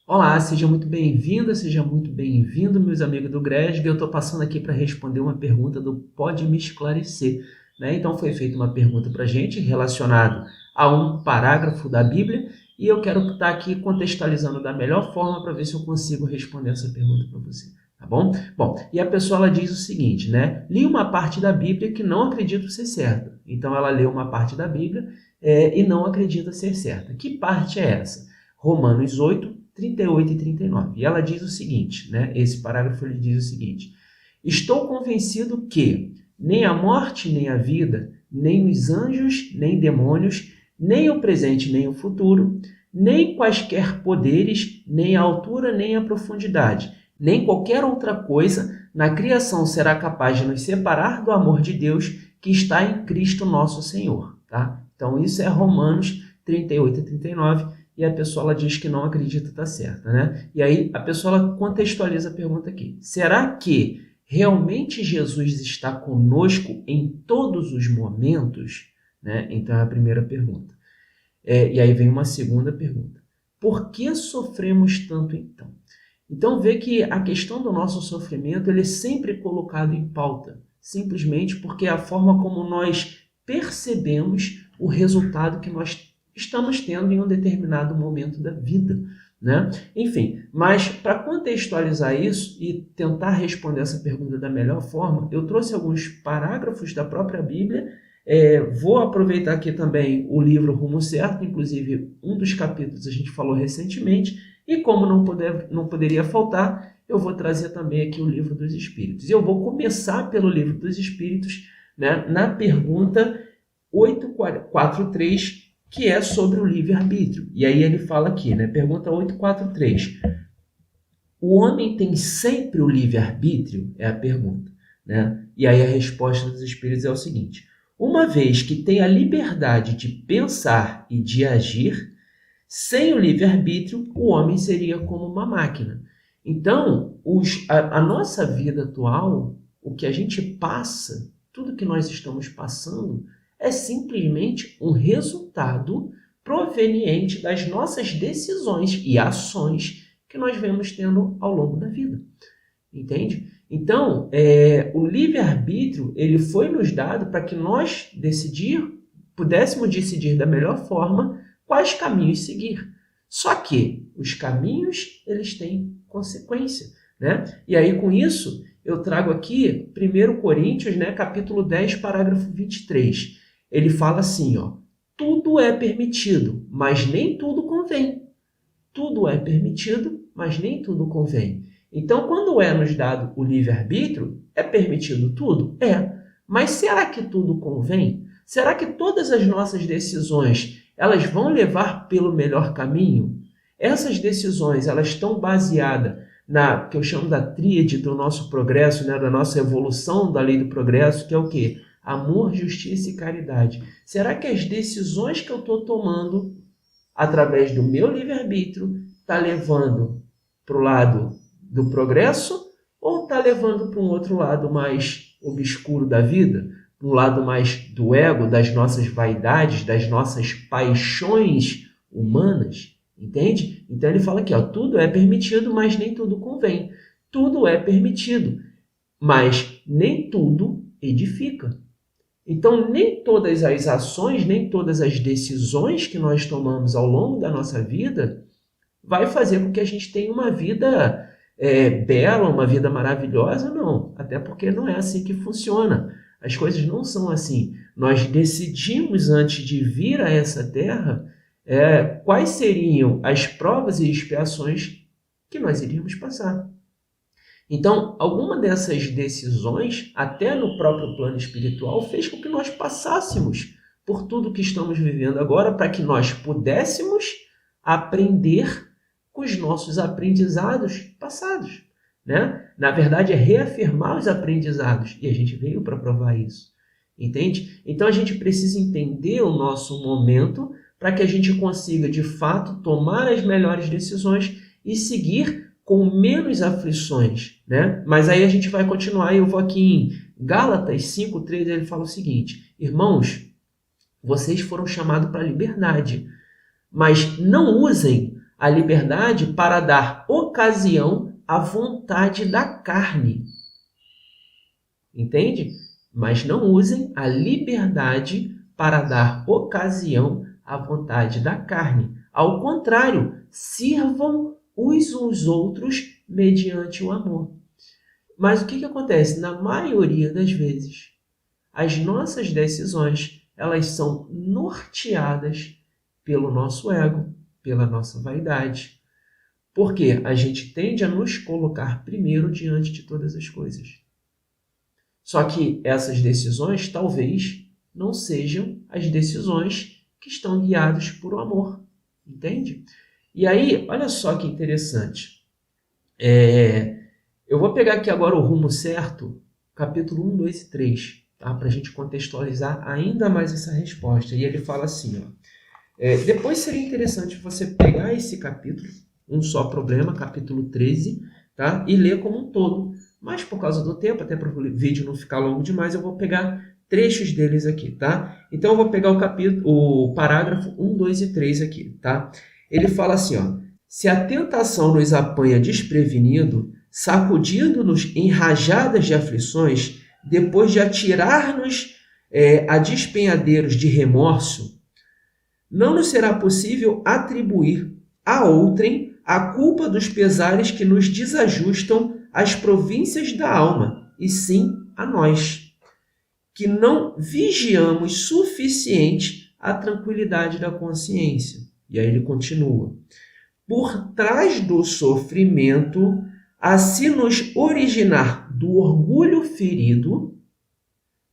Olá, seja muito bem-vinda, seja muito bem-vindo, meus amigos do GRESB. Eu estou passando aqui para responder uma pergunta do Pode Me Esclarecer, né? Então, foi feita uma pergunta para a gente relacionada a um parágrafo da Bíblia e eu quero estar aqui contextualizando da melhor forma para ver se eu consigo responder essa pergunta para você, tá bom? Bom, e a pessoa ela diz o seguinte, né? Li uma parte da Bíblia que não acredito ser certa. Então, ela leu uma parte da Bíblia e não acredita ser certa. Que parte é essa? Romanos 8, 38 e 39. E ela diz o seguinte, né? Esse parágrafo ele diz o seguinte: estou convencido que nem a morte, nem a vida, nem os anjos, nem demônios, nem o presente, nem o futuro, nem quaisquer poderes, nem a altura, nem a profundidade, nem qualquer outra coisa na criação será capaz de nos separar do amor de Deus que está em Cristo nosso Senhor, tá? Então isso é Romanos 38 e 39. E a pessoa ela diz que não acredita estar certa, né? E aí a pessoa ela contextualiza a pergunta aqui. Será que realmente Jesus está conosco em todos os momentos? Né? Então é a primeira pergunta. E aí vem uma segunda pergunta. Por que sofremos tanto então? Então vê que a questão do nosso sofrimento ele é sempre colocado em pauta, simplesmente porque é a forma como nós percebemos o resultado que nós estamos tendo em um determinado momento da vida, né? Enfim, mas para contextualizar isso e tentar responder essa pergunta da melhor forma, eu trouxe alguns parágrafos da própria Bíblia. Vou aproveitar aqui também o livro Rumo Certo, inclusive um dos capítulos a gente falou recentemente, e como não poderia faltar, eu vou trazer também aqui o livro dos Espíritos. Eu vou começar pelo livro dos Espíritos, né, na pergunta 843, que é sobre o livre-arbítrio. E aí ele fala aqui, né? Pergunta 843. O homem tem sempre o livre-arbítrio? É a pergunta, né? E aí a resposta dos espíritos é o seguinte: uma vez que tem a liberdade de pensar e de agir, sem o livre-arbítrio, o homem seria como uma máquina. Então, a nossa vida atual, o que a gente passa, tudo que nós estamos passando, é simplesmente um resultado proveniente das nossas decisões e ações que nós vemos tendo ao longo da vida. Entende? Então, o livre-arbítrio ele foi nos dado para que nós pudéssemos decidir da melhor forma quais caminhos seguir. Só que os caminhos eles têm consequência, né? E aí com isso eu trago aqui 1 Coríntios, né, capítulo 10, parágrafo 23. Ele fala assim, ó: tudo é permitido, mas nem tudo convém. Tudo é permitido, mas nem tudo convém. Então, quando é nos dado o livre-arbítrio, é permitido tudo? É. Mas será que tudo convém? Será que todas as nossas decisões elas vão levar pelo melhor caminho? Essas decisões elas estão baseadas na que eu chamo da tríade do nosso progresso, né, da nossa evolução da lei do progresso, que é o quê? Amor, justiça e caridade. Será que as decisões que eu estou tomando através do meu livre-arbítrio está levando para o lado do progresso ou está levando para um outro lado mais obscuro da vida? Para um lado mais do ego, das nossas vaidades, das nossas paixões humanas? Entende? Então ele fala aqui, ó, tudo é permitido, mas nem tudo convém. Tudo é permitido, mas nem tudo edifica. Então, nem todas as ações, nem todas as decisões que nós tomamos ao longo da nossa vida vai fazer com que a gente tenha uma vida bela, uma vida maravilhosa, não. Até porque não é assim que funciona. As coisas não são assim. Nós decidimos antes de vir a essa terra quais seriam as provas e expiações que nós iríamos passar. Então, alguma dessas decisões, até no próprio plano espiritual, fez com que nós passássemos por tudo que estamos vivendo agora para que nós pudéssemos aprender com os nossos aprendizados passados, né? Na verdade, é reafirmar os aprendizados e a gente veio para provar isso, entende? Então, a gente precisa entender o nosso momento para que a gente consiga, de fato, tomar as melhores decisões e seguir com menos aflições, né? Mas aí a gente vai continuar, eu vou aqui em Gálatas 5:3, ele fala o seguinte: irmãos, vocês foram chamados para a liberdade, mas não usem a liberdade para dar ocasião à vontade da carne. Entende? Mas não usem a liberdade para dar ocasião à vontade da carne. Ao contrário, sirvam uns aos outros mediante o amor. Mas o que acontece? Na maioria das vezes, as nossas decisões, elas são norteadas pelo nosso ego, pela nossa vaidade. Porque a gente tende a nos colocar primeiro diante de todas as coisas. Só que essas decisões talvez não sejam as decisões que estão guiadas por o amor. Entende? E aí, olha só que interessante. Eu vou pegar aqui agora o rumo certo, capítulo 1, 2 e 3, tá? Para a gente contextualizar ainda mais essa resposta. E ele fala assim, ó, depois seria interessante você pegar esse capítulo, um só problema, capítulo 13, tá? E ler como um todo. Mas por causa do tempo, até para o vídeo não ficar longo demais, eu vou pegar trechos deles aqui, tá? Então eu vou pegar o parágrafo 1, 2 e 3 aqui, tá? Ele fala assim, ó, se a tentação nos apanha desprevenido, sacudindo-nos em rajadas de aflições, depois de atirar-nos a despenhadeiros de remorso, não nos será possível atribuir a outrem a culpa dos pesares que nos desajustam às províncias da alma, e sim a nós, que não vigiamos suficiente a tranquilidade da consciência. E aí ele continua. Por trás do sofrimento, a se nos originar do orgulho ferido,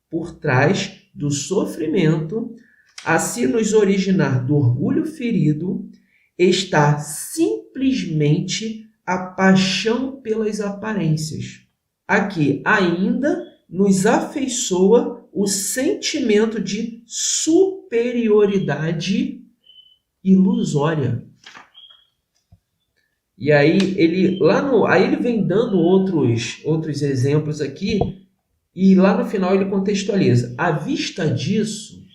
por trás do sofrimento, a se nos originar do orgulho ferido, está simplesmente a paixão pelas aparências, a que ainda nos afeiçoa o sentimento de superioridade ilusória. E aí ele vem dando outros exemplos aqui, e lá no final ele contextualiza. À vista disso,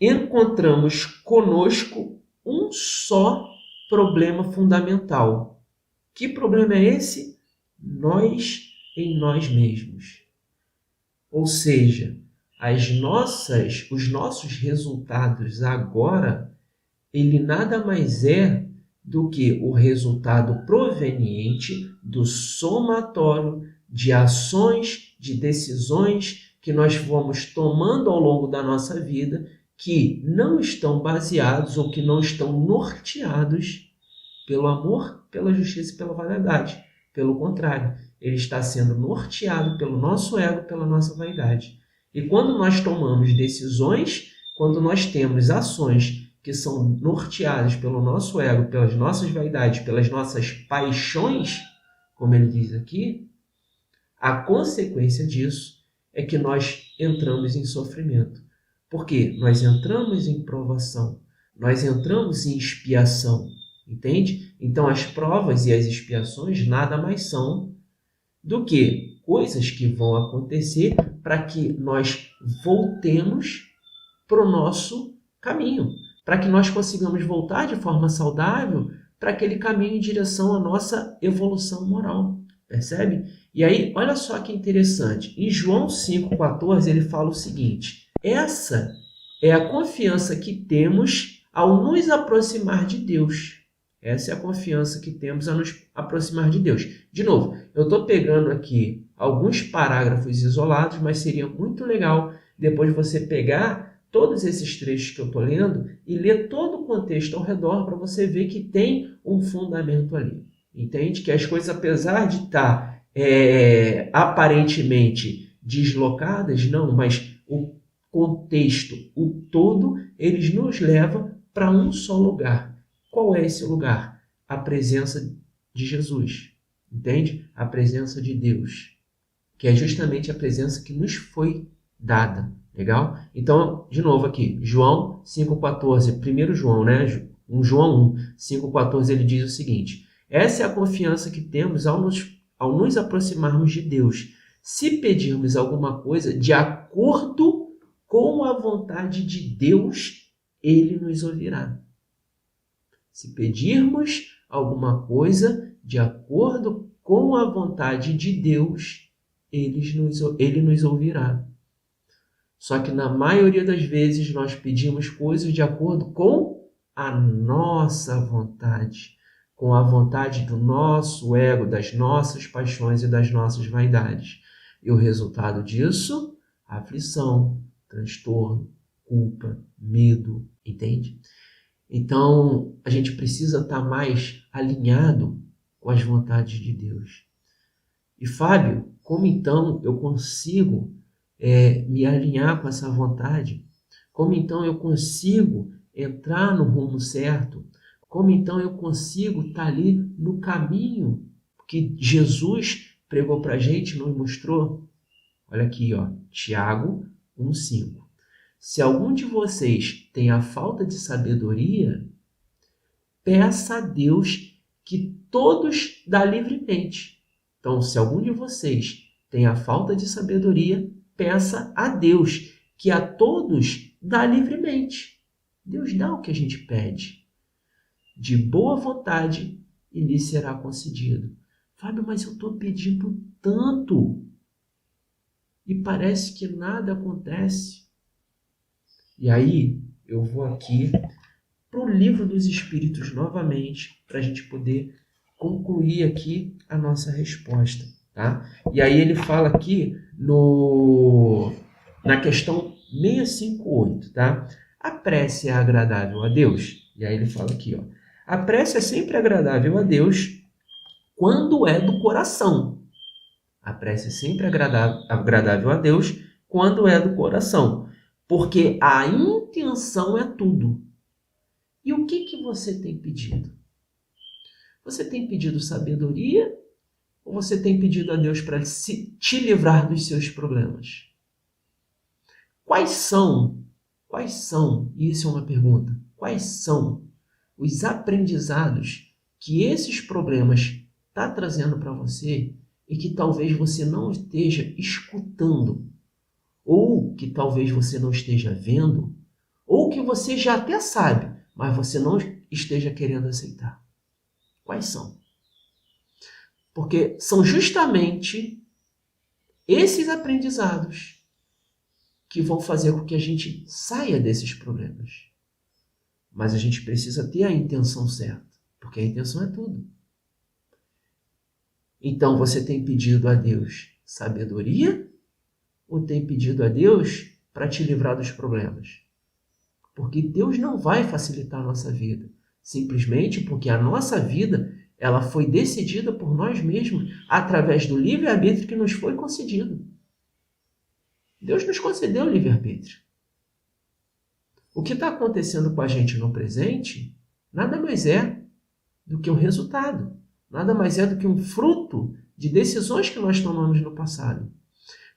encontramos conosco um só problema fundamental. Que problema é esse? Nós em nós mesmos. Ou seja, os nossos resultados agora, ele nada mais é do que o resultado proveniente do somatório de ações, de decisões que nós vamos tomando ao longo da nossa vida, que não estão baseados ou que não estão norteados pelo amor, pela justiça e pela vaidade. Pelo contrário, ele está sendo norteado pelo nosso ego, pela nossa vaidade. E quando nós tomamos decisões, quando nós temos ações que são norteadas pelo nosso ego, pelas nossas vaidades, pelas nossas paixões, como ele diz aqui, a consequência disso é que nós entramos em sofrimento. Porque nós entramos em provação, nós entramos em expiação, entende? Então as provas e as expiações nada mais são do que coisas que vão acontecer para que nós voltemos para o nosso caminho, para que nós consigamos voltar de forma saudável para aquele caminho em direção à nossa evolução moral, percebe? E aí, olha só que interessante, em João 5,14 ele fala o seguinte, essa é a confiança que temos ao nos aproximar de Deus. Essa é a confiança que temos a nos aproximar de Deus. De novo, eu estou pegando aqui alguns parágrafos isolados, mas seria muito legal depois você pegar todos esses trechos que eu estou lendo e ler todo o contexto ao redor para você ver que tem um fundamento ali. Entende? Que as coisas, apesar de estar aparentemente deslocadas, não, mas o contexto, o todo, eles nos levam para um só lugar. Qual é esse lugar? A presença de Jesus. Entende? A presença de Deus. Que é justamente a presença que nos foi dada. Legal? Então, de novo aqui, João 5,14, 1 João, né? João 1, 5,14, ele diz o seguinte, essa é a confiança que temos ao nos aproximarmos de Deus. Se pedirmos alguma coisa de acordo com a vontade de Deus, ele nos ouvirá. Se pedirmos alguma coisa de acordo com a vontade de Deus, ele nos ouvirá. Só que na maioria das vezes nós pedimos coisas de acordo com a nossa vontade, com a vontade do nosso ego, das nossas paixões e das nossas vaidades. E o resultado disso, aflição, transtorno, culpa, medo, entende? Então, a gente precisa estar mais alinhado com as vontades de Deus. E Fábio, como então eu consigo me alinhar com essa vontade? Como então eu consigo entrar no rumo certo? Como então eu consigo estar ali no caminho que Jesus pregou para a gente, nos mostrou? Olha aqui, ó, Tiago 1,5. Se algum de vocês tem a falta de sabedoria, peça a Deus que todos dá livremente. Então, se algum de vocês tem a falta de sabedoria, peça a Deus que a todos dá livremente. Deus dá o que a gente pede. De boa vontade e lhe será concedido. Fábio, mas eu estou pedindo tanto e parece que nada acontece. E aí eu vou aqui para o Livro dos Espíritos novamente, para a gente poder concluir aqui a nossa resposta. Tá? E aí ele fala aqui na questão 658, tá? A prece é agradável a Deus? E aí ele fala aqui, ó. A prece é sempre agradável a Deus quando é do coração. A prece é sempre agradável a Deus quando é do coração. Porque a intenção é tudo. E o que você tem pedido? Você tem pedido sabedoria ou você tem pedido a Deus para te livrar dos seus problemas? Quais são, e isso é uma pergunta, quais são os aprendizados que esses problemas estão trazendo para você e que talvez você não esteja escutando, ou que talvez você não esteja vendo, ou que você já até sabe, mas você não esteja querendo aceitar? Quais são? Porque são justamente esses aprendizados que vão fazer com que a gente saia desses problemas. Mas a gente precisa ter a intenção certa, porque a intenção é tudo. Então você tem pedido a Deus sabedoria ou tem pedido a Deus para te livrar dos problemas? Porque Deus não vai facilitar a nossa vida, simplesmente porque a nossa vida ela foi decidida por nós mesmos através do livre-arbítrio que nos foi concedido. Deus nos concedeu o livre-arbítrio. O que está acontecendo com a gente no presente nada mais é do que um resultado, nada mais é do que um fruto de decisões que nós tomamos no passado.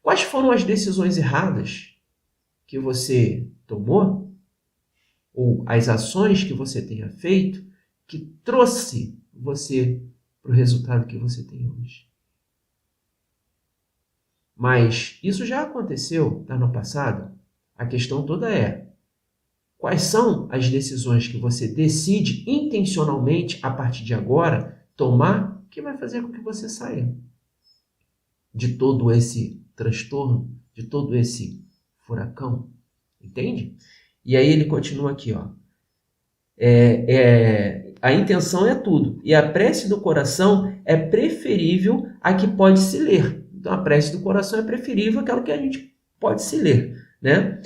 Quais foram as decisões erradas que você tomou? Ou as ações que você tenha feito que trouxe você para o resultado que você tem hoje? Mas isso já aconteceu lá no passado. A questão toda é: quais são as decisões que você decide intencionalmente, a partir de agora, tomar, que vai fazer com que você saia de todo esse transtorno, de todo esse furacão? Entende? E aí ele continua aqui, ó. A intenção é tudo. E a prece do coração é preferível à que pode se ler. Então, a prece do coração é preferível àquela que a gente pode se ler, né?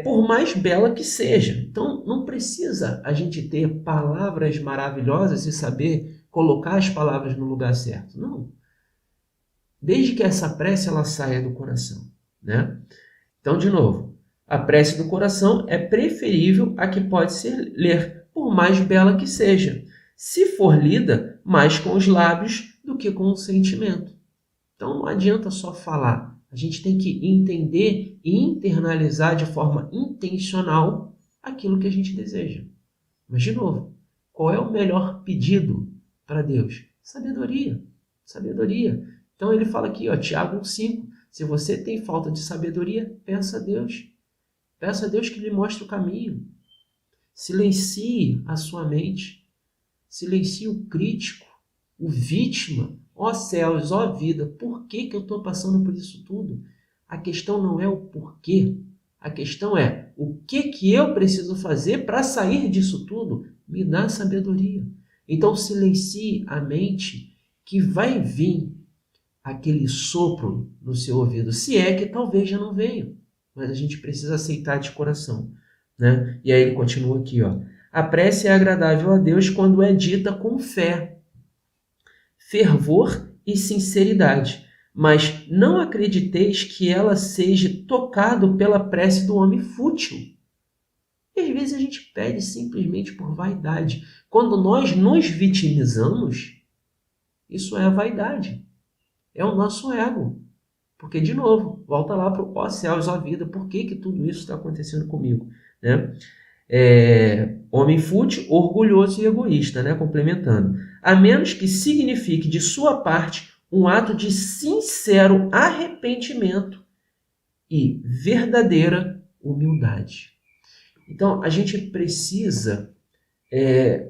Por mais bela que seja. Então, não precisa a gente ter palavras maravilhosas e saber colocar as palavras no lugar certo. Não. Desde que essa prece ela saia do coração, né? Então, de novo, a prece do coração é preferível à que pode se ler, por mais bela que seja, se for lida mais com os lábios do que com o sentimento. Então não adianta só falar, a gente tem que entender e internalizar de forma intencional aquilo que a gente deseja. Mas, de novo, qual é o melhor pedido para Deus? Sabedoria. Sabedoria. Então ele fala aqui, ó, Tiago 1,5, se você tem falta de sabedoria, peça a Deus. Peça a Deus que lhe mostre o caminho. Silencie a sua mente. Silencie o crítico, o vítima. Ó céus, ó vida, por que eu estou passando por isso tudo? A questão não é o porquê. A questão é o que eu preciso fazer para sair disso tudo? Me dá sabedoria. Então silencie a mente que vai vir aquele sopro no seu ouvido. Se é que talvez já não veio. Mas a gente precisa aceitar de coração, né? E aí ele continua aqui, ó. A prece é agradável a Deus quando é dita com fé, fervor e sinceridade. Mas não acrediteis que ela seja tocado pela prece do homem fútil. E às vezes a gente pede simplesmente por vaidade. Quando nós nos vitimizamos, isso é a vaidade. É o nosso ego. Porque, de novo, volta lá para o ó céus, ó vida, por que tudo isso está acontecendo comigo? Né? Homem fútil, orgulhoso e egoísta, né? Complementando. A menos que signifique de sua parte um ato de sincero arrependimento e verdadeira humildade. Então, a gente precisa,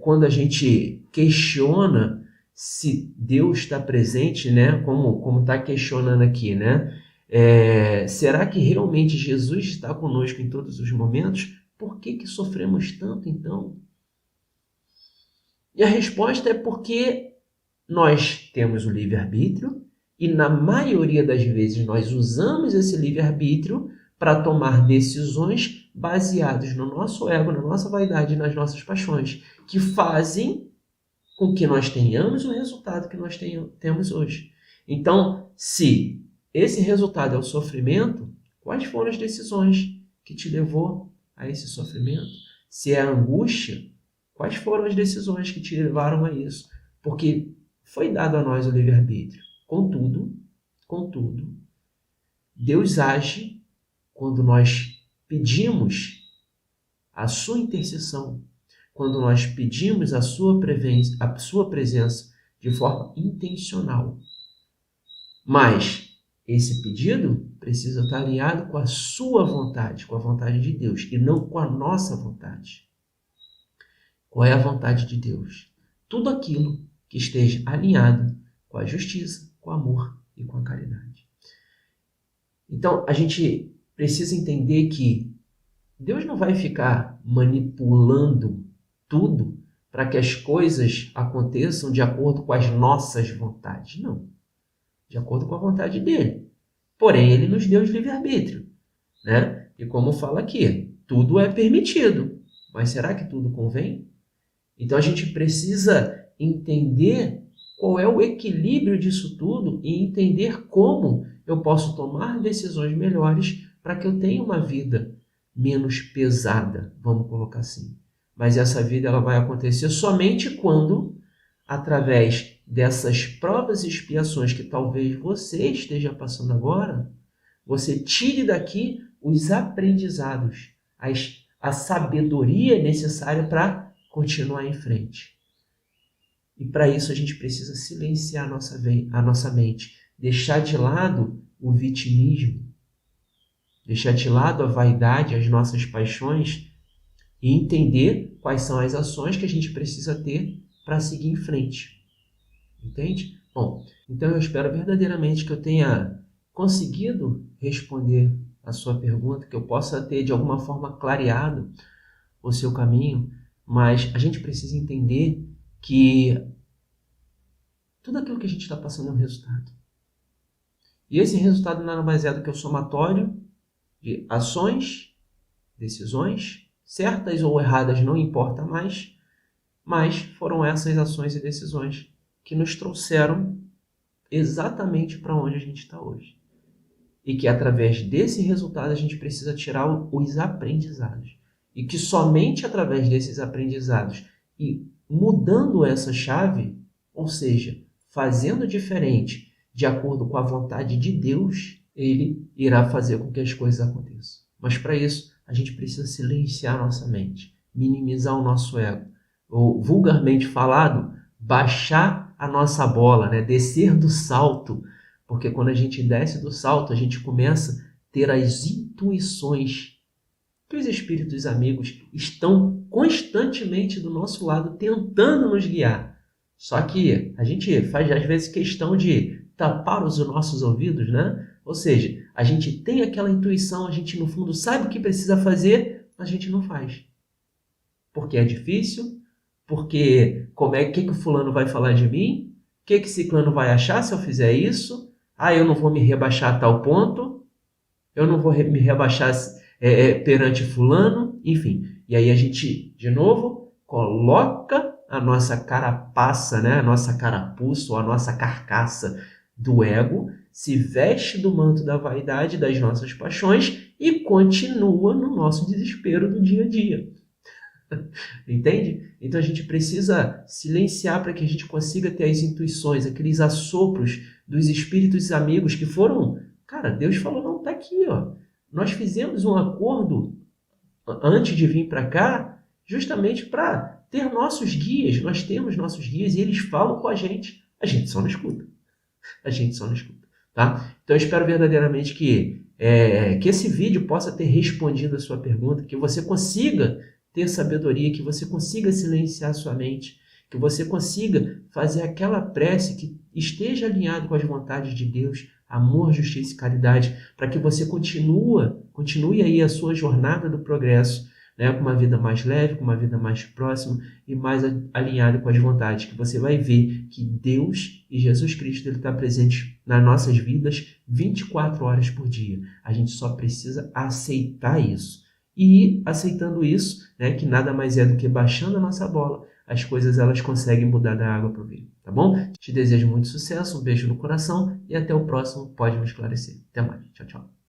quando a gente questiona se Deus está presente, né? Como está questionando aqui, né? Será que realmente Jesus está conosco em todos os momentos? Por que sofremos tanto, então? E a resposta é porque nós temos o livre-arbítrio e, na maioria das vezes, nós usamos esse livre-arbítrio para tomar decisões baseadas no nosso ego, na nossa vaidade e nas nossas paixões, que fazem com que nós tenhamos o resultado que nós temos hoje. Então, se esse resultado é o sofrimento, quais foram as decisões que te levou a esse sofrimento? Se é a angústia, quais foram as decisões que te levaram a isso? Porque foi dado a nós o livre-arbítrio. Contudo, Deus age quando nós pedimos a sua intercessão, quando nós pedimos a sua presença de forma intencional. Mas esse pedido precisa estar alinhado com a sua vontade, com a vontade de Deus, e não com a nossa vontade. Qual é a vontade de Deus? Tudo aquilo que esteja alinhado com a justiça, com o amor e com a caridade. Então, a gente precisa entender que Deus não vai ficar manipulando tudo para que as coisas aconteçam de acordo com as nossas vontades. Não. De acordo com a vontade dele. Porém, ele nos deu o livre-arbítrio, né? E como fala aqui, tudo é permitido. Mas será que tudo convém? Então, a gente precisa entender qual é o equilíbrio disso tudo e entender como eu posso tomar decisões melhores para que eu tenha uma vida menos pesada, vamos colocar assim. Mas essa vida ela vai acontecer somente quando, através dessas provas e expiações que talvez você esteja passando agora, você tire daqui os aprendizados, a sabedoria necessária para continuar em frente. E para isso a gente precisa silenciar a nossa mente, deixar de lado o vitimismo, deixar de lado a vaidade, as nossas paixões e entender quais são as ações que a gente precisa ter para seguir em frente. Entende? Bom, então eu espero verdadeiramente que eu tenha conseguido responder a sua pergunta, que eu possa ter de alguma forma clareado o seu caminho, mas a gente precisa entender que tudo aquilo que a gente está passando é um resultado. E esse resultado nada mais é do que o somatório de ações, decisões, certas ou erradas não importa mais, mas foram essas ações e decisões que nos trouxeram exatamente para onde a gente está hoje. E que através desse resultado a gente precisa tirar os aprendizados. E que somente através desses aprendizados e mudando essa chave, ou seja, fazendo diferente de acordo com a vontade de Deus, ele irá fazer com que as coisas aconteçam. Mas para isso, a gente precisa silenciar a nossa mente, minimizar o nosso ego. Ou, vulgarmente falado, baixar a nossa bola, né? Descer do salto. Porque quando a gente desce do salto, a gente começa a ter as intuições que os espíritos amigos estão constantemente do nosso lado, tentando nos guiar. Só que a gente faz, às vezes, questão de tapar os nossos ouvidos, né? Ou seja, a gente tem aquela intuição, a gente, no fundo, sabe o que precisa fazer, mas a gente não faz. Porque é difícil, porque que o fulano vai falar de mim? O que ciclano vai achar se eu fizer isso? Ah, eu não vou me rebaixar a tal ponto, eu não vou me rebaixar perante fulano, enfim. E aí a gente, de novo, coloca a nossa carapaça, né? A nossa carapuça ou a nossa carcaça do ego, se veste do manto da vaidade das nossas paixões e continua no nosso desespero do dia a dia. Entende? Então a gente precisa silenciar para que a gente consiga ter as intuições, aqueles assopros dos espíritos amigos que foram... Cara, Deus falou, não, tá aqui, ó. Nós fizemos um acordo antes de vir para cá, justamente para ter nossos guias. Nós temos nossos guias e eles falam com a gente só não escuta. A gente só não escuta, tá? Então eu espero verdadeiramente que esse vídeo possa ter respondido a sua pergunta, que você consiga ter sabedoria, que você consiga silenciar sua mente, que você consiga fazer aquela prece que esteja alinhado com as vontades de Deus, amor, justiça e caridade, para que você continue aí a sua jornada do progresso, né, com uma vida mais leve, com uma vida mais próxima e mais alinhada com as vontades, que você vai ver que Deus e Jesus Cristo ele está presente nas nossas vidas 24 horas por dia. A gente só precisa aceitar isso. E aceitando isso, né, que nada mais é do que baixando a nossa bola, as coisas elas conseguem mudar da água para o vinho, tá bom? Te desejo muito sucesso, um beijo no coração e até o próximo Pode Me Esclarecer. Até mais, tchau, tchau.